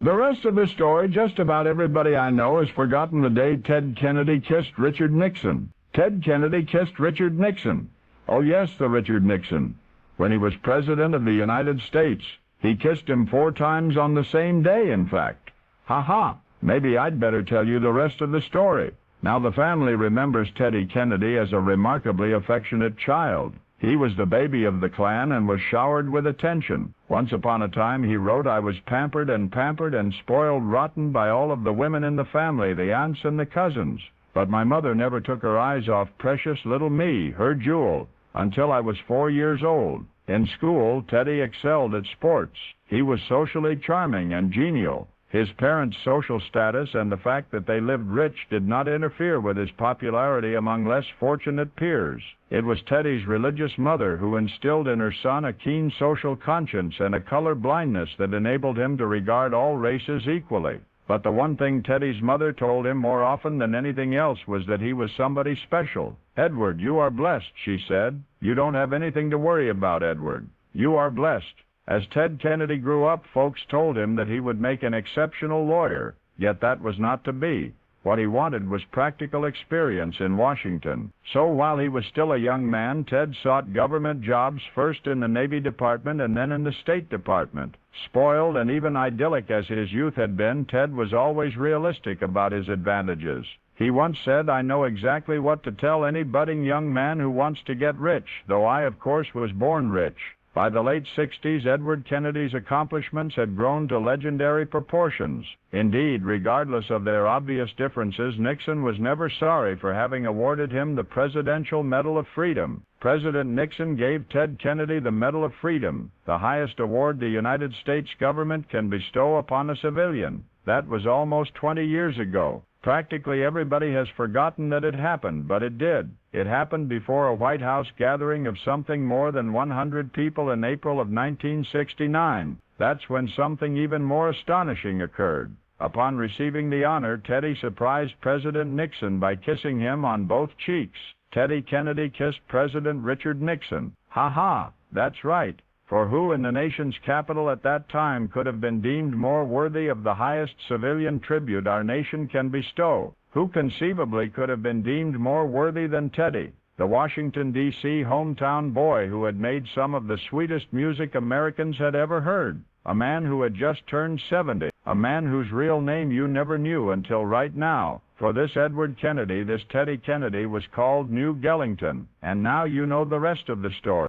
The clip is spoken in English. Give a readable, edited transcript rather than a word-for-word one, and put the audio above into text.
The rest of the story, just about everybody I know has forgotten the day Ted Kennedy kissed Richard Nixon. Ted Kennedy kissed Richard Nixon. Oh yes, the Richard Nixon. When he was President of the United States. He kissed him 4 times on the same day, in fact. Ha! Maybe I'd better tell you the rest of the story. Now the family remembers Teddy Kennedy as a remarkably affectionate child. He was the baby of the clan and was showered with attention. Once upon a time, he wrote, I was pampered and spoiled rotten by all of the women in the family, the aunts and the cousins. But my mother never took her eyes off precious little me, her jewel, until I was 4 years old. In school, Teddy excelled at sports. He was socially charming and genial. His parents' social status and the fact that they lived rich did not interfere with his popularity among less fortunate peers. It was Teddy's religious mother who instilled in her son a keen social conscience and a color blindness that enabled him to regard all races equally. But the one thing Teddy's mother told him more often than anything else was that he was somebody special. Edward, you are blessed, she said. You don't have anything to worry about, Edward. You are blessed. As Ted Kennedy grew up, folks told him that he would make an exceptional lawyer, yet that was not to be. What he wanted was practical experience in Washington. So while he was still a young man, Ted sought government jobs first in the Navy Department and then in the State Department. Spoiled and even idyllic as his youth had been, Ted was always realistic about his advantages. He once said, I know exactly what to tell any budding young man who wants to get rich, though I, of course, was born rich. By the late 60s, Edward Kennedy's accomplishments had grown to legendary proportions. Indeed, regardless of their obvious differences, Nixon was never sorry for having awarded him the Presidential Medal of Freedom. President Nixon gave Ted Kennedy the Medal of Freedom, the highest award the United States government can bestow upon a civilian. That was almost 20 years ago. Practically everybody has forgotten that it happened, but it did. It happened before a White House gathering of something more than 100 people in April of 1969. That's when something even more astonishing occurred. Upon receiving the honor, Teddy surprised President Nixon by kissing him on both cheeks. Teddy Kennedy kissed President Richard Nixon. Ha! That's right. For who in the nation's capital at that time could have been deemed more worthy of the highest civilian tribute our nation can bestow? Who conceivably could have been deemed more worthy than Teddy, the Washington, D.C. hometown boy who had made some of the sweetest music Americans had ever heard? A man who had just turned 70, a man whose real name you never knew until right now. For this Edward Kennedy, this Teddy Kennedy, was called New Gellington. And now you know the rest of the story.